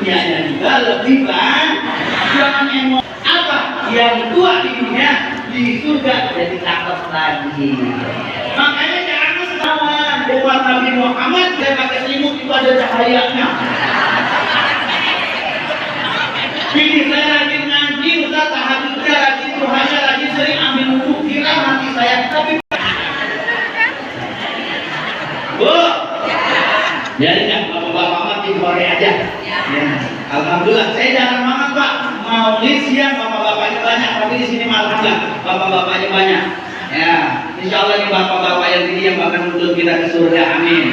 dunianya juga lebih banyak. Jangan emosi. Apa yang tua di dunia di surga jadi cakep lagi. Makanya jangan sekawan buat Nabi Muhammad dia pakai selimut itu ada cahayanya. Pilih saya rajin ngaji, Ustaz, tahajudnya rajin, duhanya rajin, sering ambil wudhu, kira nanti saya tapi Bu, jadi kan bapak-bapak mati sore aja. Ya. Alhamdulillah, saya jarang banget Pak. Maulid siang bapak-bapaknya banyak, tapi di sini malam enggak, bapak-bapaknya banyak. Ya, insya Allah ini bapak-bapak yang ini yang akan menuntut kita ke surga. Amin.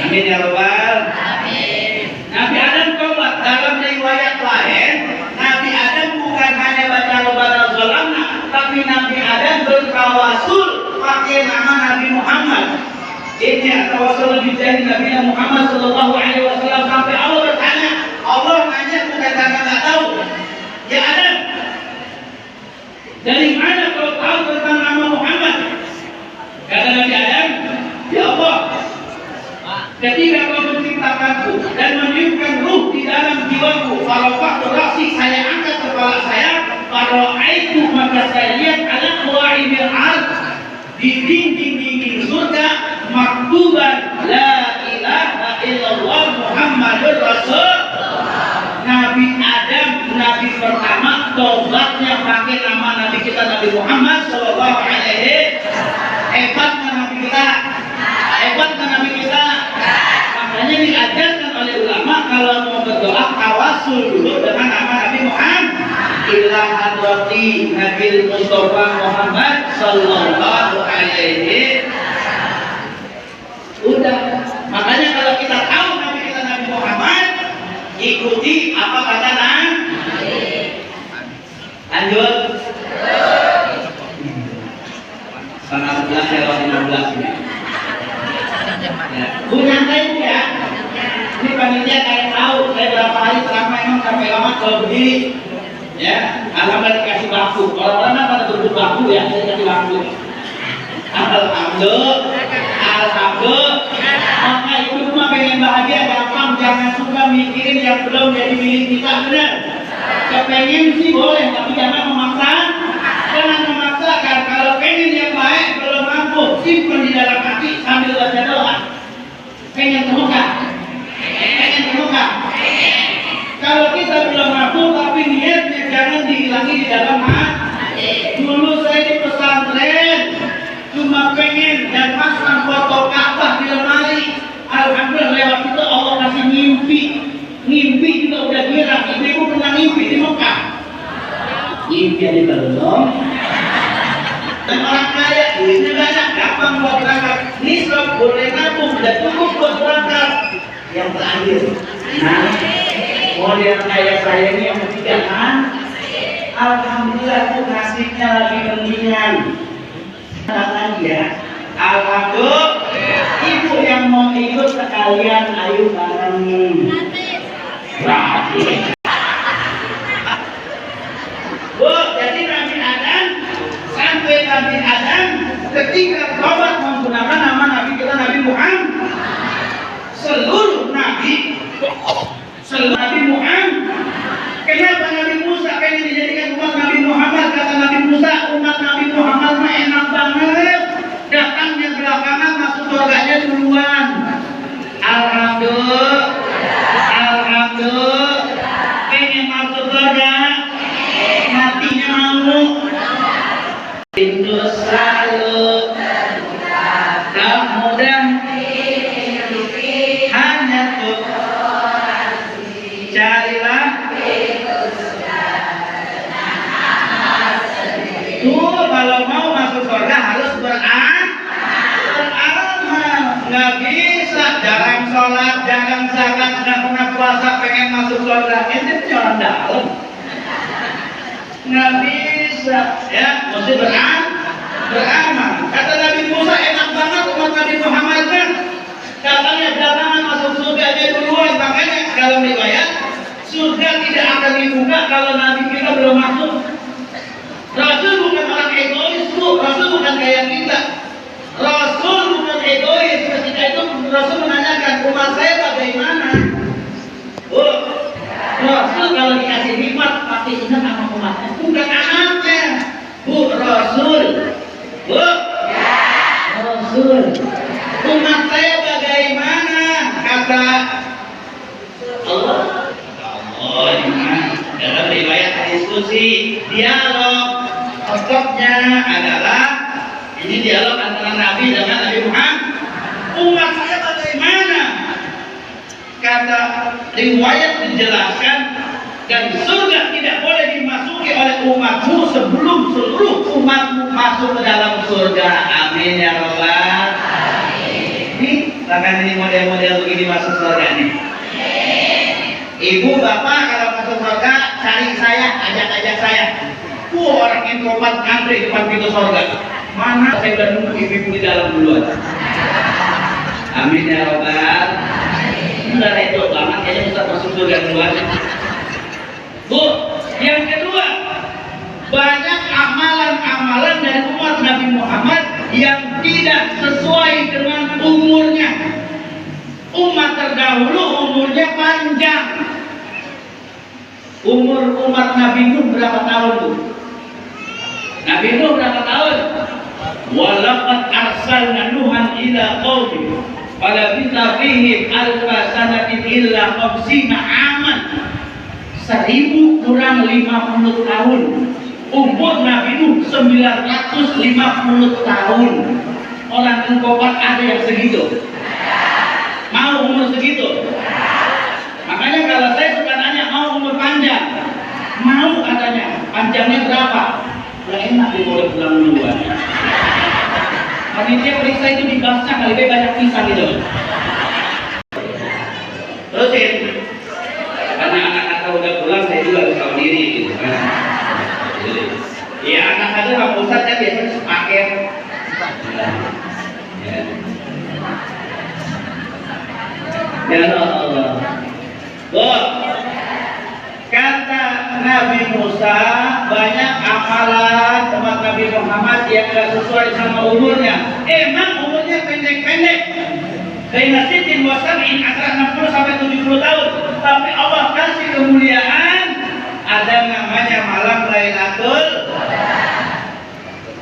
Amin ya Rabbal. Amin. Nabi Adam tobat dalam riwayat lain. Nabi Adam bukan hanya baca Rabbana zalamna, tapi Nabi Adam bertawasul pakai nama Nabi Muhammad. Ini tawasul bijahi Nabi Muhammad sallallahu alaihi wasallam sampai Allah bertanya, Allah nanya bukan karena nggak tahu. Ya Adam, dari mana kau tahu tentang nama Muhammad? Kata Nabi Adam, ya Allah, ketika kau menciptakanku dan meniupkan ruh di dalam jiwaku, kalau waktu rasi saya angkat kepala saya, kalau itu maka saya lihat ada qawaimil ard di dinding-dinding surga maktuban la ilaha illallah Muhammadur Rasul. Nabi Adam, Nabi pertama tobatnya pakai nama Nabi kita Nabi Muhammad sallallahu alaihi. Hebatnya Nabi kita, hebatnya Nabi kita. Makanya diajarkan oleh ulama kalau mau berdoa tawasul dulu dengan nama Nabi Muhammad. Ila hadrati Nabi Mustafa Muhammad sallallahu alaihi. Udah, makanya kalau kita tahu Nabi kita Nabi Muhammad, ikuti apa kata Nabi. Lanjut. Sangat 11 ya, 15 ini. Bu nyantai Bu ya. Ini panitia kayak tahu saya berapa hari selama emang sampai lama kalau berdiri. Ya, alhamdulillah dikasih bangku. Orang-orang pada berburu bangku ya, saya kasih bangku. Alhamdulillah. Maka itu cuma pengen bahagia gampang, jangan suka mikirin yang belum jadi milik kita, benar. Kepengen sih boleh, tapi jangan memaksa. Jangan memaksakan. Kalau pengen yang baik belum mampu, simpan di dalam hati sambil baca doa. Pengen terbuka, pengen terbuka. Kalau kita belum mampu, tapi niatnya jangan dihilangi di dalam hati. Dulu saya di pesantren cuma pengen dan pasang foto Ka'bah di lemari. Alhamdulillah lewat itu Allah kasih mimpi. Mimpi juga udah girang. Ibu pernah mimpi di Mekah. Mimpi di belum. Dan orang kaya duitnya banyak, gampang buat berangkat. Nisab boleh nabung, udah cukup buat berangkat. Yang terakhir, nah, model kayak saya ini yang ketiga kan. Alhamdulillah tuh nasibnya lagi mendingan. Ya, alhamdulillah. Ibu yang mau ikut sekalian, ayo bareng. Bu, jadi Nabi Adam sampai Nabi Adam ketika tobat menggunakan nama Nabi kita Nabi Muhammad. Seluruh Nabi Muhammad. Kenapa Nabi Musa pengen dijadikan umat Nabi Muhammad? Kata Nabi Musa, umat Nabi Muhammad mah enak banget. Datangnya belakangan, masuk surganya duluan. Alhamdulillah. Alhamdulillah. Pengen masuk surga, matinya mau. Pintu selalu tak mudah, hanya tuh carilah. Tuh kalau mau masuk surga harus beramal. Nggak bisa, jarang sholat, jarang zakat, nggak pernah puasa, pengen masuk surga. Ini orang dalam. Nggak bisa, ya mesti beramal. Kata Nabi Musa enak banget umat Nabi Muhammad kan. Katanya belakangan masuk surga aja duluan. Makanya dalam riwayat surga tidak akan dibuka kalau Nabi kita belum masuk. Rasul bukan orang egois, Bu. Rasul bukan kayak kita. Rasul bukan egois. Ketika itu Rasul menanyakan umat saya bagaimana. Bu, tapi ingat sama umatnya. Bukan anaknya, Bu, Rasul. Bu, Rasul. Umat saya bagaimana? Kata Allah. Oh, dalam riwayat diskusi, dialog. Pokoknya adalah ini dialog antara Nabi dengan Nabi Muhammad. Umat saya bagaimana? Kata riwayat dijelaskan, dan surga tidak boleh dimasuki oleh umatmu sebelum seluruh umatmu masuk ke dalam surga. Amin ya Rabbal. Ini bahkan ini model-model begini masuk surga nih. Ibu bapak kalau masuk surga cari saya, ajak saya. Orang introvert ngantri depan pintu surga. Mana saya udah nunggu ibu di dalam duluan. Amin ya Rabbal. Udah redo banget kayaknya bisa masuk surga duluan. Bu, yang kedua, banyak amalan-amalan dari umat Nabi Muhammad yang tidak sesuai dengan umurnya. Umat terdahulu umurnya panjang. Umur umat Nabi Nuh berapa tahun, Bu? Nabi Nuh berapa tahun? Walaqad arsalna Nuhan ila qaumi falabitha fihim alfa sanatin illa 50 aman. 1000 kurang 50 tahun. Umur Nabi Nuh 950 tahun. Orang Tengkopat ada yang segitu? Mau umur segitu? Makanya kalau saya suka nanya, mau umur panjang? Mau katanya. Panjangnya berapa? Udah enak dia boleh pulang duluan. Panitia periksa itu dibahasnya kali banyak pisah gitu. Terusin. Karena anak-anak udah pulang, saya juga harus tahu diri gitu kan. Ya anak-anak Pak Ustadz kan biasanya sepaket. Ya Allah. Kata Nabi Musa, banyak amalan umat Nabi Muhammad yang tidak sesuai sama umurnya. Emang umurnya pendek-pendek. Dari nasitin wasabin antara 60 sampai 70 tahun. Tapi Allah kasih kemuliaan. Ada namanya malam Lailatul.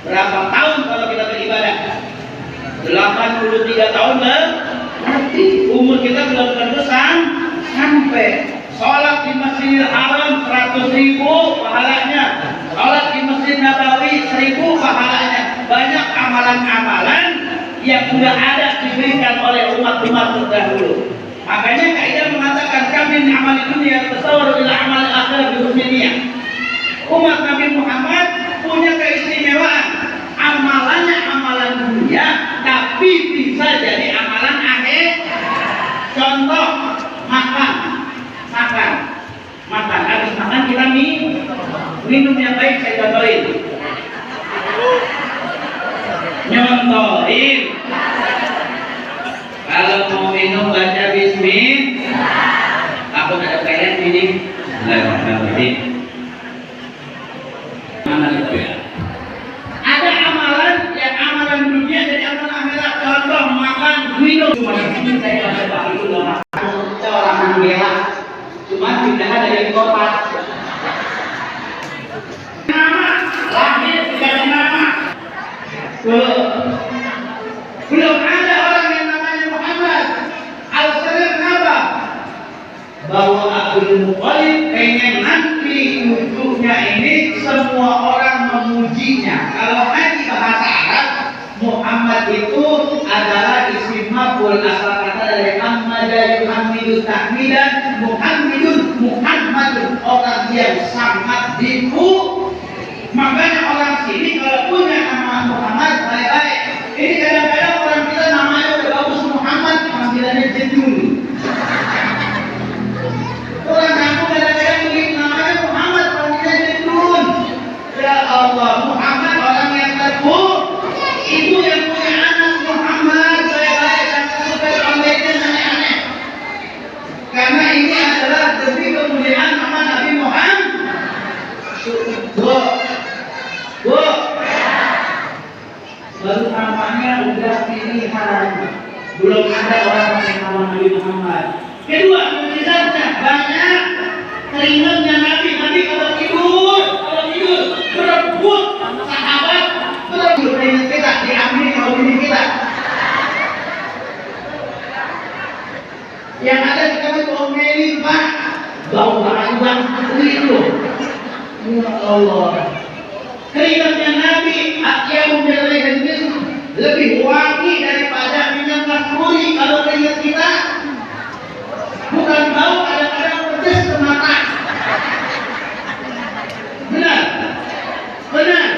Berapa tahun kalau kita beribadah? 83 tahun berarti umur kita belum tentu sampai. Sholat di Masjidil Haram 100.000 pahalanya. Sholat di Masjid Nabawi 1.000 pahalanya. Banyak amalan-amalan yang sudah ada diberikan oleh umat-umat terdahulu. Makanya kaidah mengatakan kami amal dunia tasawwur ila amal akhir bi. Umat Nabi Muhammad punya keistimewaan. Amalannya amalan dunia, tapi bisa jadi amalan akhir. Contoh, makan. Habis makan kita minum yang baik, saya contohin. Nyontohin. Kalau mau minum baca bismillah. Aku ada pengen ini. Mana itu ya? Ada amalan yang amalan dunia jadi amalan akhirat. Contoh makan, minum. Cuma ini saya baca itu loh. Orang Anggela. Cuma pindah dari kota. Nama lahir dari nama. Belum ada orang yang namanya Muhammad. Al-Salam apa? Bahwa Abdul Muthalib pengen nanti wujudnya ini semua orang memujinya. Kalau nanti bahasa Arab, Muhammad itu adalah isim maf'ul, asal kata dari Muhammad yuhammidu tahmidan. Muhammadun orang yang sangat dipuji. Makanya orang sini kalau punya nama Muhammad baik-baik. Ini kadang-kadang orang kita namanya udah bagus Muhammad, panggilannya Jedun. Orang kampung kadang-kadang begitu namanya Muhammad, panggilannya Jedun. Ya Allah, Muhammad orang yang terpuji. Itu yang punya anak Muhammad baik-baik, jangan suka diomongin aneh-aneh. Karena ini adalah demi kemuliaan nama Nabi Muhammad. Baru namanya udah pilihan. Belum ada orang yang nama Nabi Muhammad. Kedua, mukjizatnya banyak. Keringatnya Nabi kalau tidur jangan diomelin Pak. Bau banget itu. Ya Allah. Keringatnya Nabi akyau bil lebih wangi daripada minyak kasturi kalau keringat kita. Bukan bau, kadang-kadang pedes ke mata. Benar? Benar?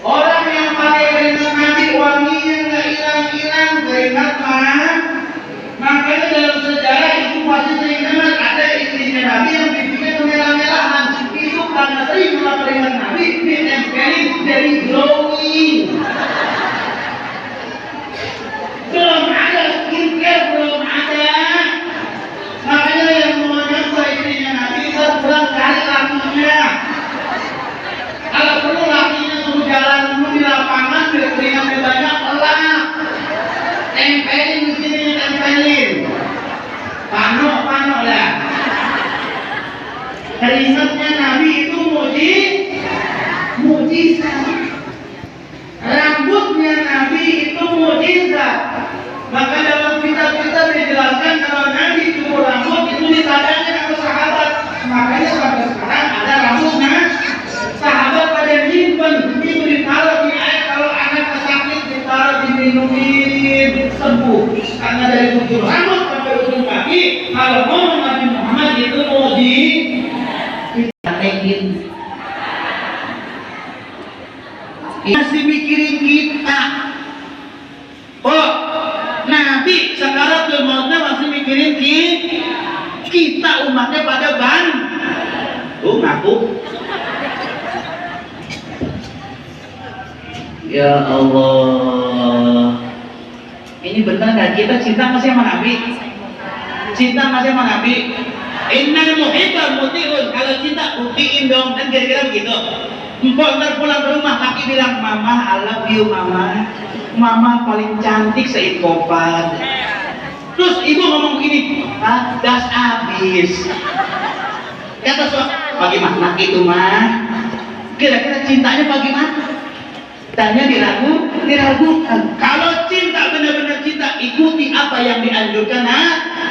Orang yang pakai keringat Nabi wanginya nggak hilang-hilang, keringat mah. Makanya dalam sejarah itu pasti sering dengar ada istrinya Nabi yang pipinya kemerah-merahan. Itu karena sering memakai keringat Nabi ditempelin dari glowing. Belum ada skincare, belum ada. Makanya yang mau nyoba istrinya Nabi pulang cari lakinya. Kalau perlu lakinya suruh jalan dulu di lapangan biar keringatnya banyak, elak. Tempelin di sini, tempelin. Pano lah. Keringatnya Nabi itu mujizat. Rambutnya Nabi itu mujizat. Maka dalam kitab-kitab dijelaskan kalau Nabi cukur rambut itu ditadanya sama sahabat. Makanya sampai sekarang ada rambutnya. Sahabat pada nyimpen itu ditaruh di air, kalau anak sakit ditaruh diminumin sembuh. Karena dari ujung rambut sampai ujung kaki, kalau ngomong Nabi Muhammad itu mau ditekin. Masih mikirin kita. Oh, Nabi sekarang mautnya masih mikirin kita umatnya pada ngaku. Ya Allah, ini benar nggak kita cinta masih sama Nabi? Cinta masih sama Nabi? Innal muhibba muti'un. Kalau cinta buktiin dong, kan kira-kira begitu. Empok ntar pulang ke rumah, laki bilang, Mama, I love you, Mama. Mama paling cantik seikopan. Terus ibu ngomong begini, gas habis. Kata suami, bagaimana itu mah? Kira-kira cintanya bagaimana? Tanya diragukan. Kalau cinta benar-benar cinta, ikuti apa yang dianjurkan.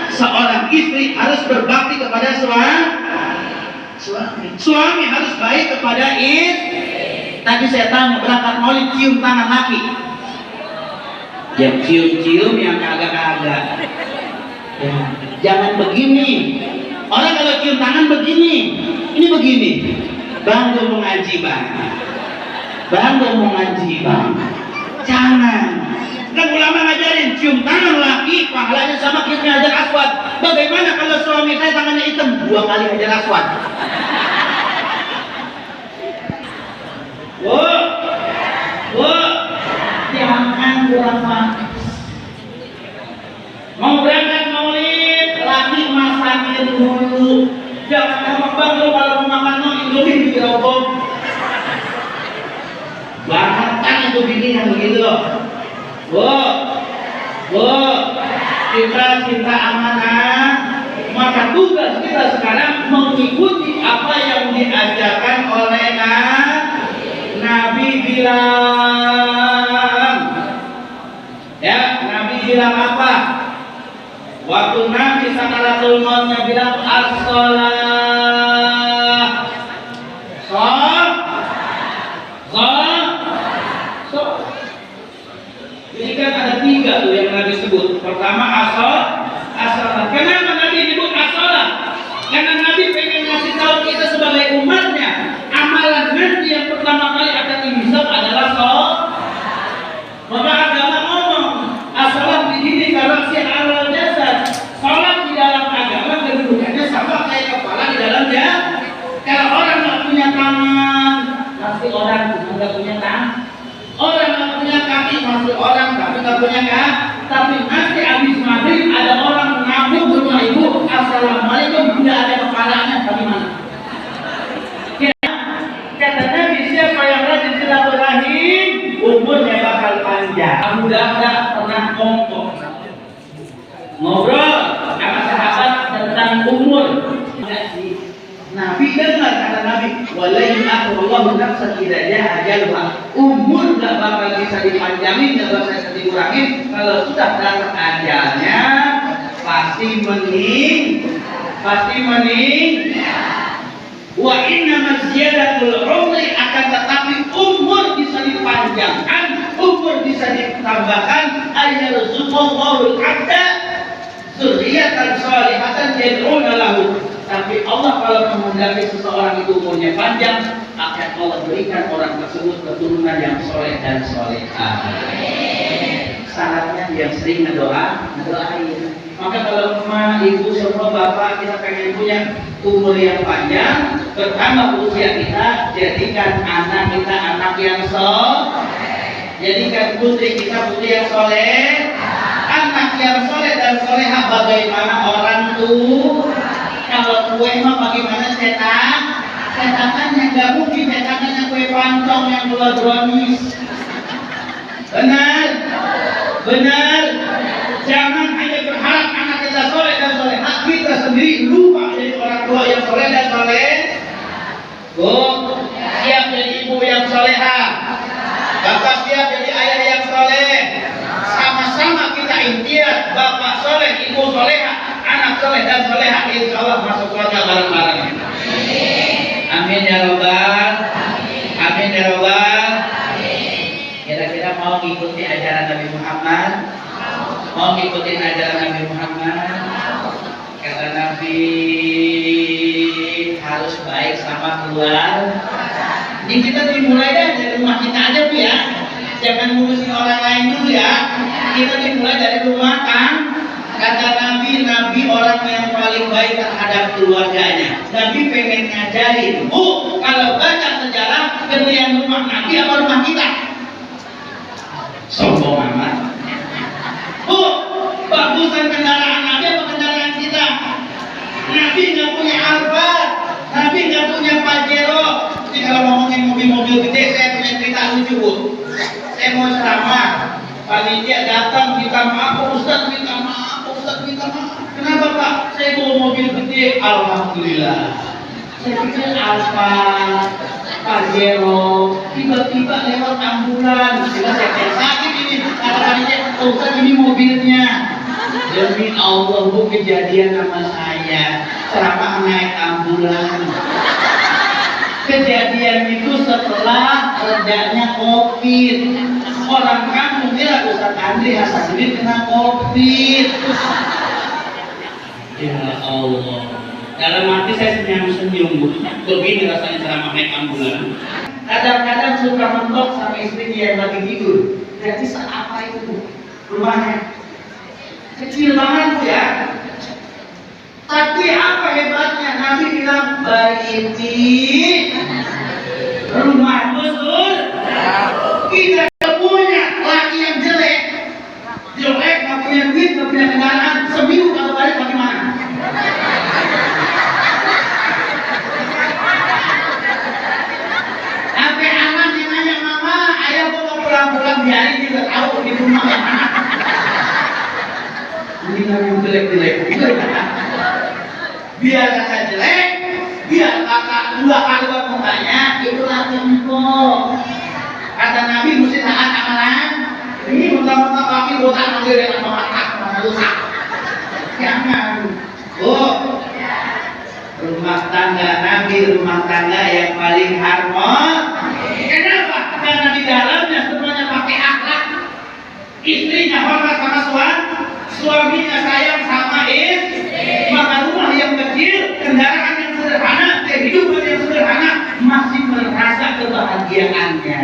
Seorang istri harus berbakti kepada suami harus baik kepada istri. Tadi saya tanya, berangkat maulid cium tangan laki. Ya cium-cium yang kagak-kagak. Ya, jangan begini. Orang kalau cium tangan begini, ini begini. Bang, gue mau ngaji bang. Bang, gue mau ngaji bang. Jangan. Kan ulama ngajarin cium tangan laki pahalanya sama kirimnya hajar aswad. Bagaimana kalau suami saya tangannya hitam 2 kali hajar aswad? Jangan kurang makan. Mau berangkat maulid, laki masakin dulu. Jangan sama bang lo kalau mau makan no indomie dirobok. Bahkan itu bikin yang begitu loh. Kita cinta amanah. Maka tugas kita sekarang mengikuti apa yang diajarkan oleh Nabi bilang. Ya, Nabi bilang apa? Waktu Nabi sakaratul mautnya bilang as-shalah. Ini kan ada 3 tuh yang Nabi sebut. Pertama as-shalah. Kenapa Nabi sebut as-shalah? Karena Nabi pengen ngasih tahu kita sebagai umatnya, amalan nanti yang pertama kali akan dihisab adalah sholat. Maka agama ngomong as-shalah di sini karena si alal jasad. Sholat di dalam agama kedudukannya sama kayak kepala di dalam jasad. Kalau orang nggak punya tangan, pasti orang nggak punya tangan. Orang nggak punya kaki, pasti orang tapi nggak punya kaki. Tapi nanti habis maghrib ada orang mengamuk ke rumah ibu, assalamualaikum, tidak ada kepalanya, bagaimana? Kata Nabi, siapa yang rajin silaturahim, umurnya bakal panjang. Mudah-mudahan pernah ngobrol sama sahabat tentang umur. Nabi dengar kata Nabi, wallahi akhirallahu nafsan idza jaa ajaluha. Umur enggak bakal bisa dipanjangin, enggak bakal bisa dikurangin kalau sudah datang ajalnya. pasti mening. Wa inna maziyadatul umri, akan tetapi umur bisa dipanjangkan, umur bisa ditambahkan. Ayyarzuqallahul abda dzurriyyatan shalihatan yad'una lahu. Tapi Allah kalau menghendaki seseorang itu umurnya panjang, akan Allah berikan orang tersebut keturunan yang soleh dan solehah. Syaratnya yang sering ngedoain. Maka kalau emak, ibu, semua bapak kita pengen punya umur yang panjang, bertambah usia kita, jadikan anak kita anak yang soleh, jadikan putri kita putri yang soleh, anak yang soleh dan solehah. Bagaimana orang tua? Kalau kue mah bagaimana cetakannya? Nggak mungkin cetakannya kue pancong yang keluar brownies. Benar. Jangan hanya berharap anak kita soleh dan solehah, kita sendiri lupa jadi orang tua yang soleh dan soleh. Siap jadi ibu yang solehah, bapak siap jadi ayah yang soleh. Sama-sama kita ikhtiar, bapak soleh, ibu solehah, anak soleh dan solehah, insya Allah masuk surga bareng-bareng. Amin ya robbal. Amin ya robbal. Kira-kira mau ngikuti ajaran Nabi Muhammad? Mau ngikutin ajaran Nabi Muhammad? Kata Nabi harus baik sama keluarga. Jadi kita dimulai dari rumah kita aja Bu ya. Jangan ngurusin orang lain dulu ya. Kita dimulai dari rumah kan. Kata Nabi orang yang paling baik terhadap keluarganya. Nabi pengen ngajarin, Bu, kalau baca sejarah pilihan rumah Nabi apa rumah kita? Sombong amat. Bu, bagusan kendaraan Nabi apa kendaraan kita? Nabi nggak punya Alphard, Nabi nggak punya Pajero. Jadi kalau ngomongin mobil-mobil gede, saya punya cerita lucu Bu. Saya mau ceramah, panitia datang minta maaf, Ustaz minta maaf. Kenapa Pak? Saya bawa mobil gede. Alhamdulillah. Saya pikir Alphard, Pajero, tiba-tiba lewat ambulan. Saya sakit ini. Kata panitia, Ustaz ini mobilnya. Demi Allah Bu, kejadian sama saya. Ceramah naik ambulan. Kejadian itu setelah redanya COVID. Orang kampung kira Ustaz Andri Hasanuddin kena COVID. Ya Allah. Dalam hati saya senyum-senyum Bu. Begini rasanya ceramah naik ambulan. Kadang-kadang suka mentok sama istrinya yang lagi tidur. Jadi apa itu Bu? Rumahnya kecil banget Bu ya. Tapi apa hebatnya? Nabi bilang baiti rumah betul. Kita punya laki yang jelek, nggak punya duit, nggak punya kendaraan, seminggu kalau balik bagaimana? Sampai anak yang nanya, Mama, ayah mau pulang-pulang, biarin dia tahu di rumah yang mana. Ini yang jelek-jelek. Biar kakak jelek, biar kakak dua kali mukanya, itu laki empuk. Kata Nabi mesti taat amalan. Ini mentang-mentang kaki botak mobil dengan mematak, rusak. Jangan. Rumah tangga Nabi, rumah tangga yang paling harmonis. Kenapa? Karena di dalamnya semuanya pakai akhlak. Istrinya hormat sama suaminya sayang sama istri. Maka rumah yang kecil, kendaraan yang sederhana, kehidupan yang sederhana, masih merasa kebahagiaannya.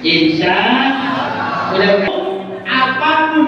Insya Allah.